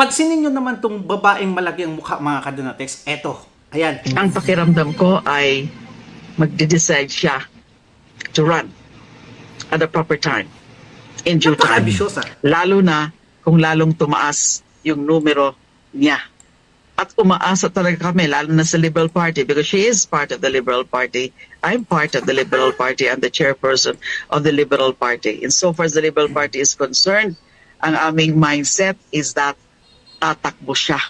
Pansinin nyo naman tong babaeng malaki ang mukha, mga Kadunatex. Eto, ayan. Ang pakiramdam ko ay magde-decide siya to run at the proper time, in due time. Napaka-ambisyosa. Lalo na kung lalong tumaas yung numero niya. At umaasa talaga kami, lalo na sa Liberal Party, because she is part of the Liberal Party. I'm part of the Liberal Party. I'm the chairperson of the Liberal Party. And so far as the Liberal Party is concerned, ang aming mindset is that tatakbo siya.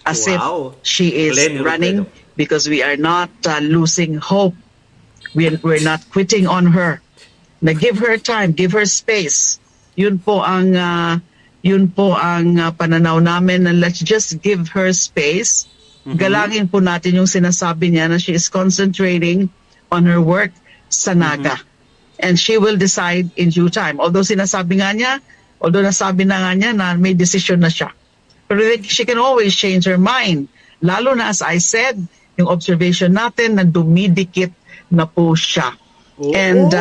As Wow. if she is Lenny running, Robredo. because we are not losing hope. We're not quitting on her. Na give her time, give her space. Yun po ang pananaw namin, na let's just give her space. Galangin po natin yung sinasabi niya na she is concentrating on her work sa Naga. And she will decide in due time. Although nasabi na nga niya na may decision na siya. Pero she can always change her mind. Lalo na, as I said, yung observation natin na dumidikit na po siya. Oo. And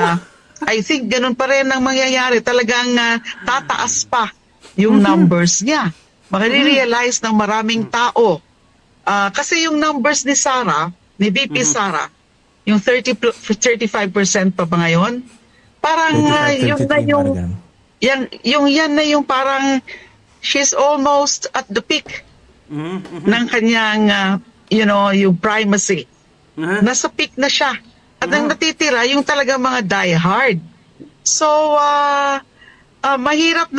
I think ganun pa rin ang mangyayari. Talagang tataas pa yung numbers niya. Makare-realize ng maraming tao. Kasi yung numbers ni Sara, ni VP Sara, yung 35% pa ba ngayon? Parang yan na yung parang she's almost at the peak ng kanyang yung primacy. Nasa peak na siya. At ang natitira yung talaga mga diehard. So mahirap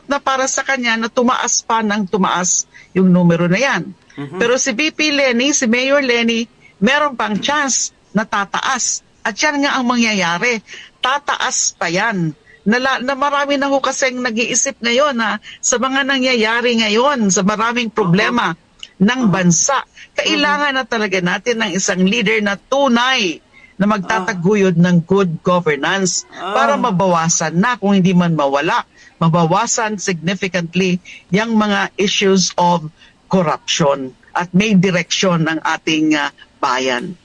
na para sa kanya na tumaas pa ng tumaas yung numero na yan. Pero si VP Leni, si Mayor Leni, meron pang chance na tataas. At yan nga ang mangyayari. Tataas pa yan. Na marami na ho kasing nag-iisip ngayon sa mga nangyayari ngayon, sa maraming problema ng bansa. Kailangan na talaga natin ng isang leader na tunay na magtataguyod ng good governance para mabawasan na, kung hindi man mawala, mabawasan significantly yung mga issues of corruption at may direksyon ng ating bayan.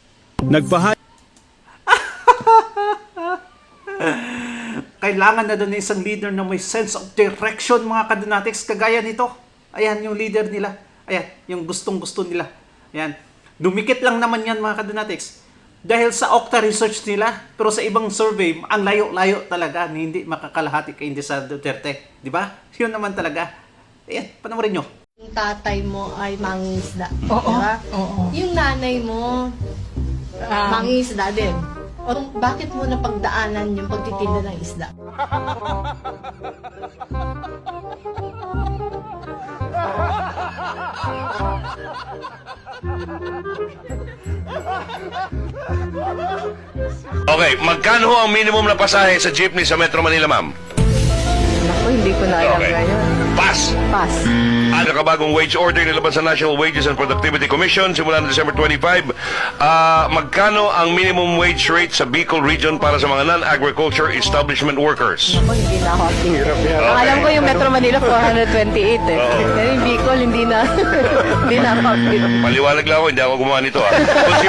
Kailangan na doon isang leader na may sense of direction, mga Kadunatex, kagaya nito. Ayan, yung leader nila. Ayan, yung gustong-gusto nila. Ayan. Dumikit lang naman yan, mga Kadunatex. Dahil sa Okta research nila, pero sa ibang survey, ang layo-layo talaga, hindi makakalahati kay Inday Duterte. Di ba? Yun naman talaga. Ayan, panoorin nyo. Yung tatay mo ay mangingisda. Oo. Diba? Oo. Yung nanay mo, mangingisda din. O bakit mo napagdaanan yung pagtitinda ng isda? Okay, magkano ho ang minimum na pasahe sa jeepney sa Metro Manila, ma'am? Naku, hindi ko na alam Okay. ngayon. Pass! Pass. Ano kabagong wage order nilabas sa National Wages and Productivity Commission simula ng December 25? Magkano ang minimum wage rate sa Bicol Region para sa mga non-agriculture establishment workers? Naku, hindi na ako update. Ang alam ko yung Metro Manila 428 eh. Pero yung Bicol, hindi na hindi na ako update. Paliwanag lang ako, hindi ako gumawa nito. Kung si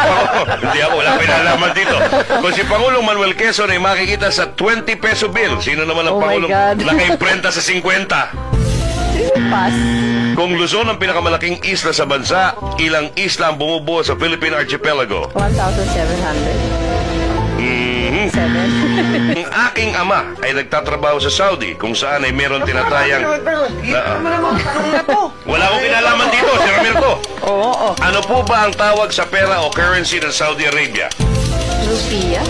hindi ako, wala pinalaman dito. Kung si Pangulong Manuel Quezon ay makikita sa 20 peso bill, sino naman ang Oh my Pangulong God. nakaimprenta sa 50? Pass. Kung Luzon ang pinakamalaking isla sa bansa, ilang isla ang bumubuo sa Philippine Archipelago? 1,700. Mhm. 7. Ang aking ama ay nagtatrabaho sa Saudi kung saan ay meron tinatayang... Wala akong kinalaman dito, si Ramiro. Oo. Ano po ba ang tawag sa pera o currency ng Saudi Arabia? Rupiah?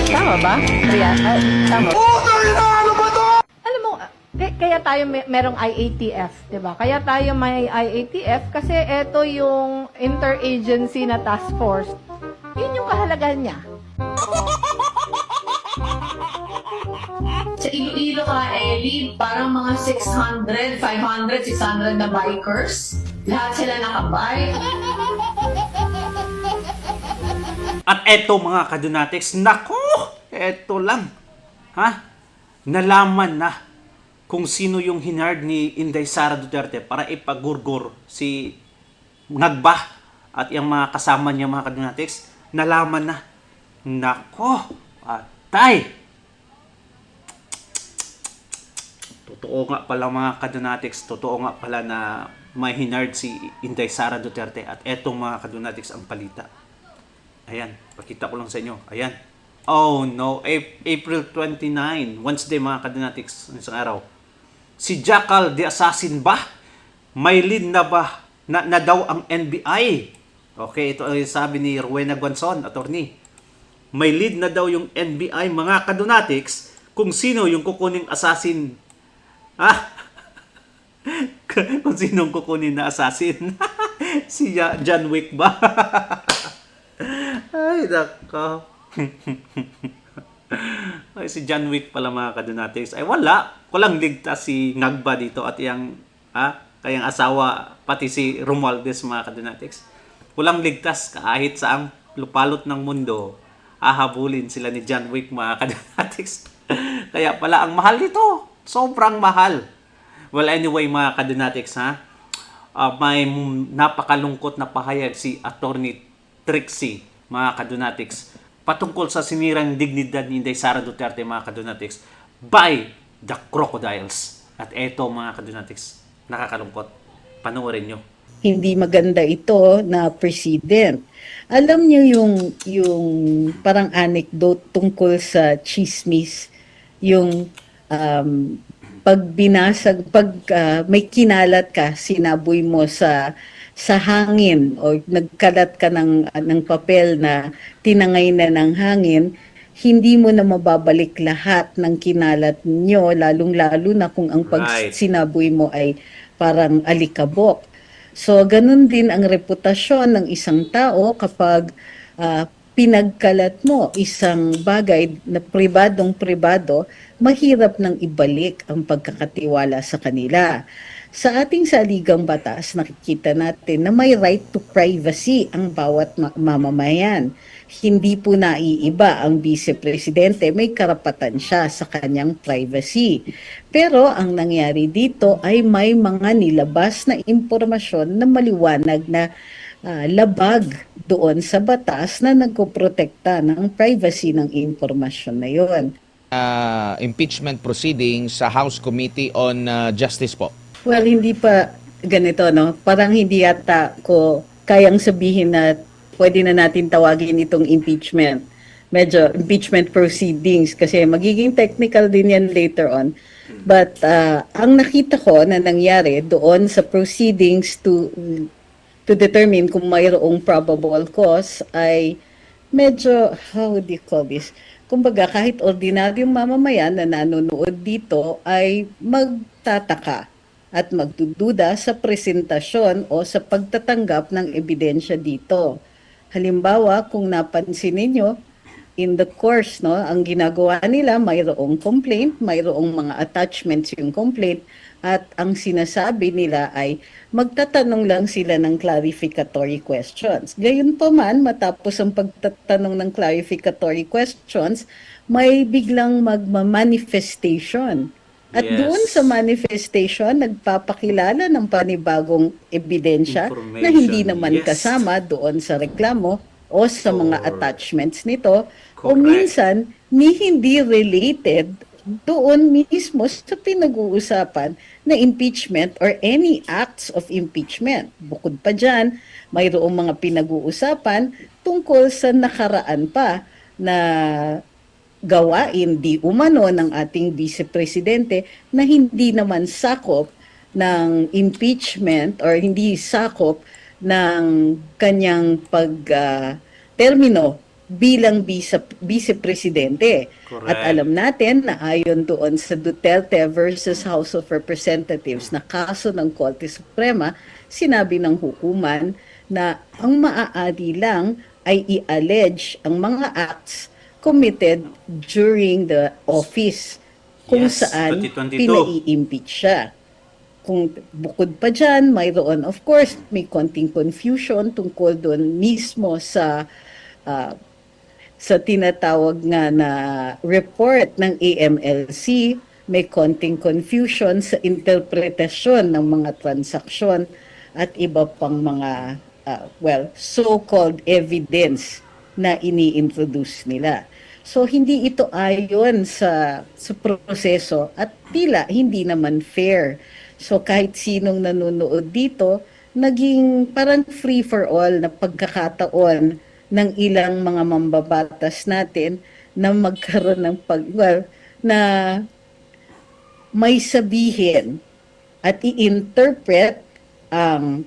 Tama ba? Tama. Alam mo, kaya tayo merong IATF, 'di ba? Kaya tayo may IATF kasi ito yung interagency na task force. Yun yung kahalagahan niya. Sa Iloilo ka, Ellie, parang mga 600, 500, 600 na bikers. Lahat sila nakabike. At eto, mga Kadunatex, naku! Eto lang. Ha? Nalaman na kung sino yung hinard ni Inday Sara Duterte para ipagurgur si Ngagba at yung mga kasama niya, mga Kadunatex. Nalaman na. Nako! Atay! Totoo nga pala mga kadonatics, totoo nga pala na may hinard si Inday Sara Duterte at etong mga kadonatics ang palita. Ayan, pakita ko lang sa inyo. Ayan. Oh no, April 29, Wednesday mga kadonatics, isang araw. Si Jackal the Assassin ba? May lead na ba na daw ang NBI? Okay, ito ay sabi ni Rowena Guanzon, attorney. May lead na daw yung NBI mga kadonatics kung sino yung kukuning assassin. Ah, kung sinong kukunin na assassin. Si John Wick ba? Ay, nako. Ay, si John Wick pala mga kadonatics. Ay, wala. Walang ligtas si Ngagba dito at yung kayang asawa, pati si Romualdez mga kadonatics. Walang ligtas kahit saang lupalot ng mundo. Ahabulin sila ni John Wick mga kadonatics. Kaya pala ang mahal nito. Sobrang mahal. Well, anyway mga kadonatics, may napakalungkot na pahayag si Attorney Trixie mga kadonatics patungkol sa sinirang dignidad ni Inday Sara Duterte mga kadonatics by the crocodiles. At eto mga kadonatics, nakakalungkot. Panoorin nyo. Hindi maganda ito na president. Alam niyo yung parang anecdote tungkol sa chismis, yung pag may kinalat ka, sinaboy mo sa hangin o nagkalat ka ng papel na tinangay na ng hangin, hindi mo na mababalik lahat ng kinalat nyo, lalong-lalo na kung ang Right. sinaboy mo ay parang alikabok. So, ganun din ang reputasyon ng isang tao kapag pinagkalat mo isang bagay na pribadong-pribado, mahirap nang ibalik ang pagkakatiwala sa kanila. Sa ating saligang batas, nakikita natin na may right to privacy ang bawat mamamayan. Hindi po naiiba ang vice-presidente, may karapatan siya sa kanyang privacy. Pero ang nangyari dito ay may mga nilabas na impormasyon na maliwanag na labag doon sa batas na nagpoprotekta ng privacy ng impormasyon na yon. Impeachment proceedings sa House Committee on Justice po. Well, hindi pa ganito, no? Parang hindi yata ko kayang sabihin na pwede na natin tawagin itong impeachment. Medyo impeachment proceedings kasi magiging technical din yan later on. But ang nakita ko na nangyari doon sa proceedings to determine kung mayroong probable cause ay medyo, how would you call this? Kumbaga, kahit ordinaryong mamamayan na nanonood dito ay magtataka at magdududa sa presentasyon o sa pagtatanggap ng ebidensya dito. Halimbawa, kung napansin ninyo, in the course, no, ang ginagawa nila, mayroong complaint, mayroong mga attachments yung complaint, at ang sinasabi nila ay magtatanong lang sila ng clarificatory questions. Gayunpaman, matapos ang pagtatanong ng clarificatory questions, may biglang magma-manifestation. At Yes. doon sa manifestation, nagpapakilala ng panibagong ebidensya na hindi Information. naman Yes. kasama doon sa reklamo o sa mga attachments nito. O Correct. minsan, hindi related doon mismo sa pinag-uusapan na impeachment or any acts of impeachment. Bukod pa dyan, mayroong mga pinag-uusapan tungkol sa nakaraan pa na gawain di umano ng ating vice-presidente na hindi naman sakop ng impeachment or hindi sakop ng kanyang termino bilang vice-presidente. Correct. At alam natin na ayon doon sa Duterte versus House of Representatives na kaso ng Korte Suprema, sinabi ng hukuman na ang maaari lang ay i-allege ang mga acts committed during the office kung Yes, saan 2022. pinai-impeach siya. Kung bukod pa dyan, mayroon of course, may konting confusion tungkol doon mismo sa tinatawag nga na report ng AMLC, may konting confusion sa interpretasyon ng mga transaksyon at iba pang mga so-called evidence na ini-introduce nila. So hindi ito ayon sa proseso at tila hindi naman fair. So kahit sinong nanonood dito, naging parang free for all na pagkakataon ng ilang mga mambabatas natin na magkaroon ng na may sabihin at i-interpret ang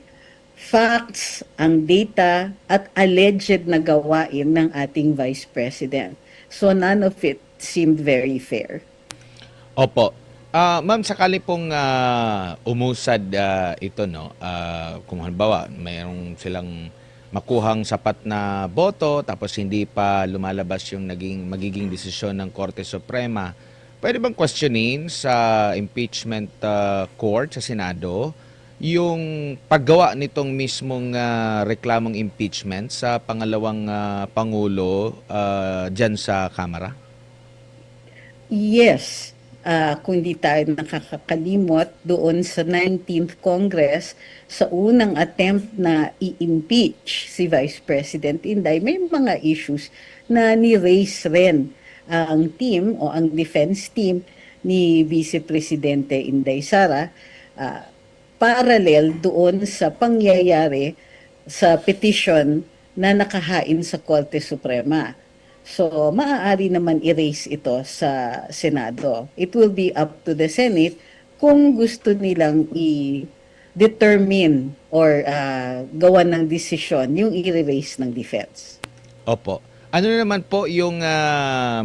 facts, ang data, at alleged na gawain ng ating Vice President. So none of it seemed very fair. Opo. Ma'am, sakali pong umusad ito, no? Kung halimbawa, mayroong silang makuhang sapat na boto tapos hindi pa lumalabas yung magiging desisyon ng Korte Suprema, pwede bang questionin sa impeachment court sa Senado yung paggawa nitong mismong reklamong impeachment sa pangalawang Pangulo dyan sa Kamara? Yes, kung di tayo nakakakalimot doon sa 19th Congress, sa unang attempt na i-impeach si Vice President Inday, may mga issues na ni-raise rin ang team o ang defense team ni Vice Presidente Inday Sara, parallel doon sa pangyayari sa petition na nakahain sa Korte Suprema. So, maaari naman i-raise ito sa Senado. It will be up to the Senate kung gusto nilang i-determine or gawan ng desisyon yung i-raise ng defense. Opo. Ano naman po yung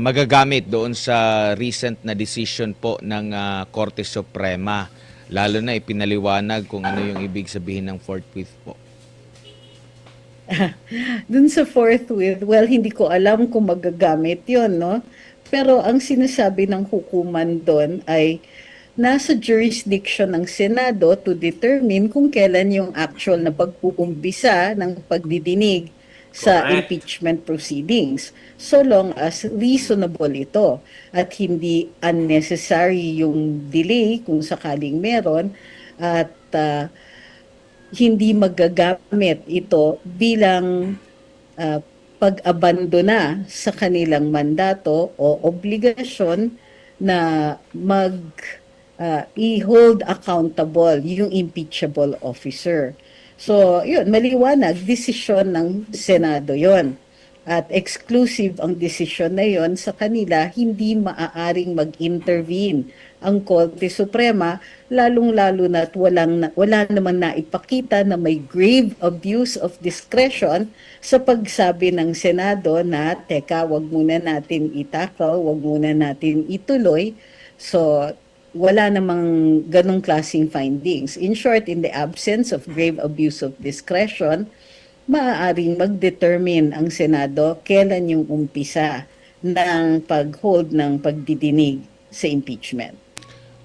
magagamit doon sa recent na decision po ng Korte Suprema? Lalo na ipinaliwanag kung ano yung ibig sabihin ng forthwith po. Dun sa forthwith, well, hindi ko alam kung magagamit yon, no? Pero ang sinasabi ng hukuman doon ay nasa jurisdiction ng Senado to determine kung kailan yung actual na pagpuumpisa ng pagdidinig sa Correct. impeachment proceedings. So long as reasonable ito at hindi unnecessary yung delay kung sakaling meron at hindi magagamit ito bilang pag-abandona sa kanilang mandato o obligasyon na i-hold accountable yung impeachable officer. So, yun, maliwanag, desisyon ng Senado yon. At exclusive ang desisyon na yon sa kanila, hindi maaaring mag-intervene ang Korte Suprema, lalong-lalo na't wala naman naipakita na may grave abuse of discretion sa pagsabi ng Senado na, teka, wag muna natin itakal, wag muna natin ituloy. So, wala namang ganong klaseng findings. In short, in the absence of grave abuse of discretion, maaaring mag-determine ang Senado kailan yung umpisa ng pag-hold ng pagdidinig sa impeachment.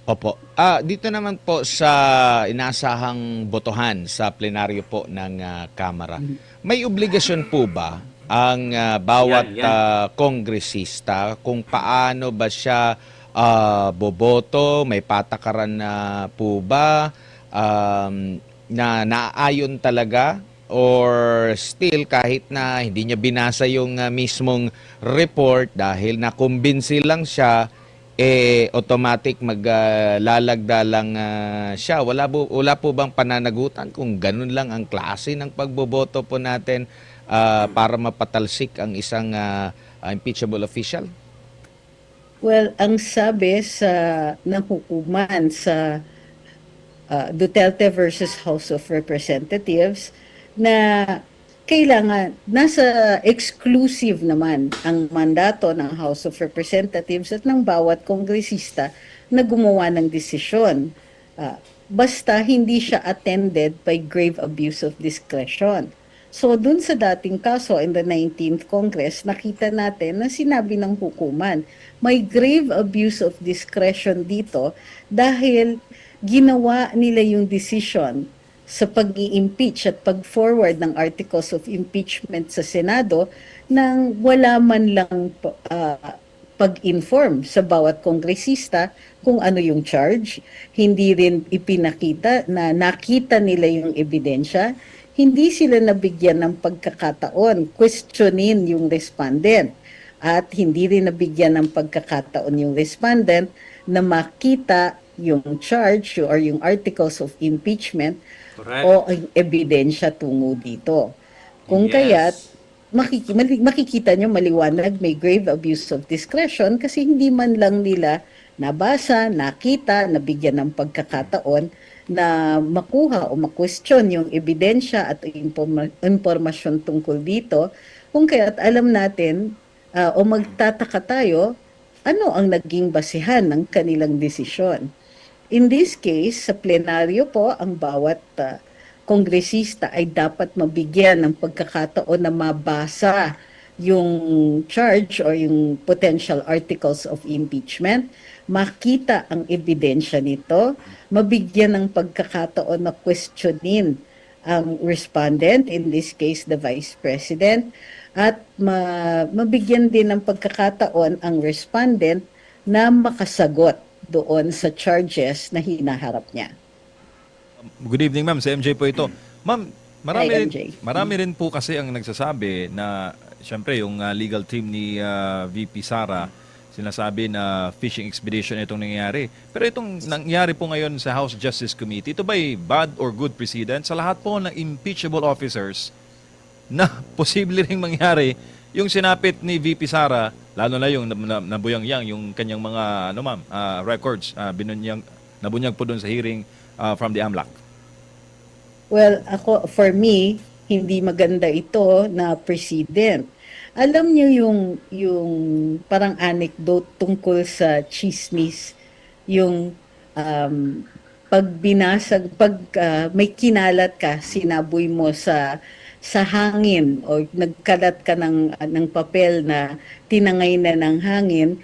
Opo. Dito naman po sa inaasahang botohan sa plenaryo po ng Kamara, may obligasyon po ba ang bawat kongresista kung paano ba siya boboto? May patakaran na po ba na naaayon talaga? Or still, kahit na hindi niya binasa yung mismong report dahil nakumbinsi lang siya, automatic maglalagda lang siya. Wala po bang pananagutan kung ganun lang ang klase ng pagboboto po natin para mapatalsik ang isang impeachable official? Well, ang sabi ng hukuman sa Duterte versus House of Representatives na kailangan, nasa exclusive naman ang mandato ng House of Representatives at ng bawat kongresista na gumawa ng desisyon. Basta hindi siya attended by grave abuse of discretion. So dun sa dating kaso in the 19th Congress, nakita natin na sinabi ng hukuman, may grave abuse of discretion dito dahil ginawa nila yung decision sa pag-i-impeach at pag-forward ng articles of impeachment sa Senado nang wala man lang pag-inform sa bawat kongresista kung ano yung charge. Hindi rin ipinakita na nakita nila yung ebidensya. Hindi sila nabigyan ng pagkakataon questionin yung respondent. at hindi rin nabigyan ng pagkakataon yung respondent na makita yung charge or yung articles of impeachment Correct. o ang ebidensya tungo dito. Kung Yes. kaya't makikita nyo maliwanag may grave abuse of discretion kasi hindi man lang nila nabasa, nakita, nabigyan ng pagkakataon na makuha o ma-question yung ebidensya at impormasyon tungkol dito. Kung kaya't alam natin o magtataka tayo, ano ang naging basihan ng kanilang desisyon. In this case, sa plenaryo po, ang bawat kongresista ay dapat mabigyan ng pagkakataon na mabasa yung charge or yung potential articles of impeachment, makita ang ebidensya nito, mabigyan ng pagkakataon na questionin ang respondent, in this case the Vice President, at mabigyan din ng pagkakataon ang respondent na makasagot doon sa charges na hinaharap niya. Good evening, ma'am. Si MJ po ito. Ma'am, Hi, MJ. marami rin po kasi ang nagsasabi na, syempre, yung legal team ni VP Sara, sinasabi na fishing expedition itong nangyayari. Pero itong nangyari po ngayon sa House Justice Committee, ito ba'y bad or good precedent sa lahat po ng impeachable officers na posible ring mangyari yung sinapit ni VP Sara, lalo na yung nabuyangyang, yung kanyang mga records, nabunyag po doon sa hearing from the AMLAC. Well, for me, hindi maganda ito na precedent. Alam niyo yung parang anecdote tungkol sa chismis, yung pag may kinalat ka, sinaboy mo sa hangin o nagkalat ka ng papel na tinangay na ng hangin,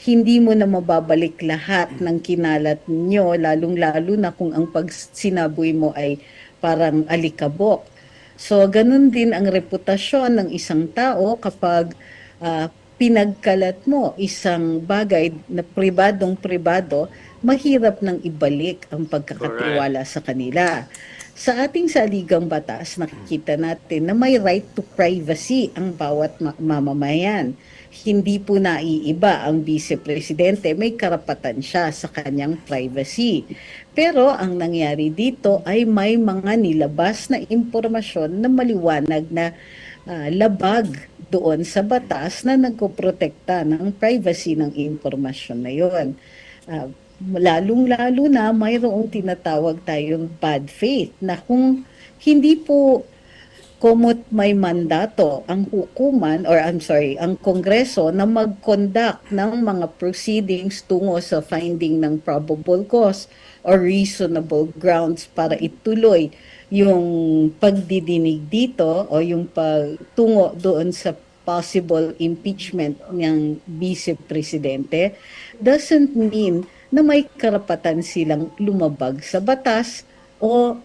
hindi mo na mababalik lahat ng kinalat nyo, lalong-lalo na kung ang pagsinaboy mo ay parang alikabok. So, ganun din ang reputasyon ng isang tao kapag pinagkalat mo isang bagay na pribadong-pribado, mahirap nang ibalik ang pagkakatiwala sa kanila. Sa ating saligang batas, nakikita natin na may right to privacy ang bawat mamamayan. Hindi po naiiba ang vice-presidente, may karapatan siya sa kanyang privacy. Pero ang nangyari dito ay may mga nilabas na impormasyon na maliwanag na labag doon sa batas na nagpoprotekta ng privacy ng impormasyon na yon. Lalong-lalo na mayroong tinatawag tayong bad faith na kung hindi po kumot may mandato ang hukuman ang Kongreso na mag-conduct ng mga proceedings tungo sa finding ng probable cause or reasonable grounds para ituloy yung pagdidinig dito o yung pagtungo doon sa possible impeachment ng vice-presidente doesn't mean na may karapatan silang lumabag sa batas o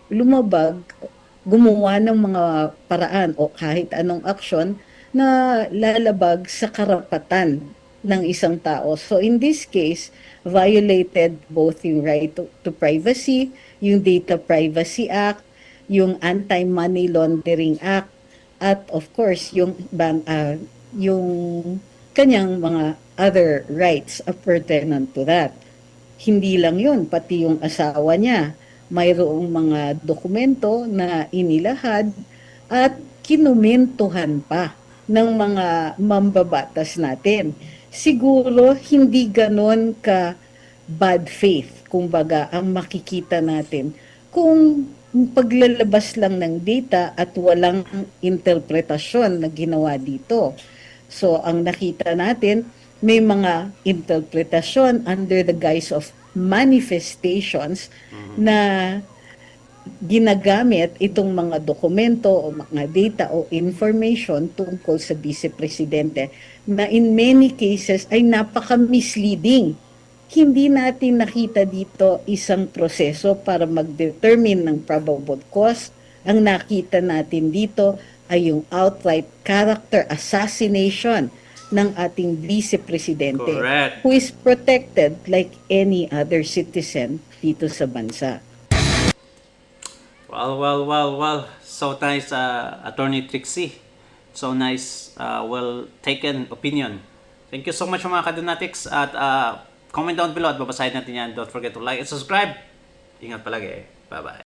gumawa ng mga paraan o kahit anong aksyon na lalabag sa karapatan ng isang tao. So in this case, violated both yung right to privacy, yung Data Privacy Act, yung Anti-Money Laundering Act, at of course, yung kanyang mga other rights pertinent to that. Hindi lang yun, pati yung asawa niya, mayroong mga dokumento na inilahad at kinumentuhan pa ng mga mambabatas natin. Siguro hindi ganon ka bad faith, kumbaga, ang makikita natin kung paglalabas lang ng data at walang interpretasyon na ginawa dito. So, ang nakita natin, may mga interpretasyon under the guise of manifestations na ginagamit itong mga dokumento o mga data o information tungkol sa vice-presidente na in many cases ay napaka-misleading. Hindi natin nakita dito isang proseso para mag-determine ng probable cause. Ang nakita natin dito ay yung outright character assassination ng ating vice-presidente. Correct. Who is protected like any other citizen dito sa bansa. Well. So nice, Attorney Trixie. So nice, well taken opinion Thank you so much mga Kadonatics at comment down below at babasahin natin yan. Don't forget to like and subscribe. Ingat palagi. Bye-bye.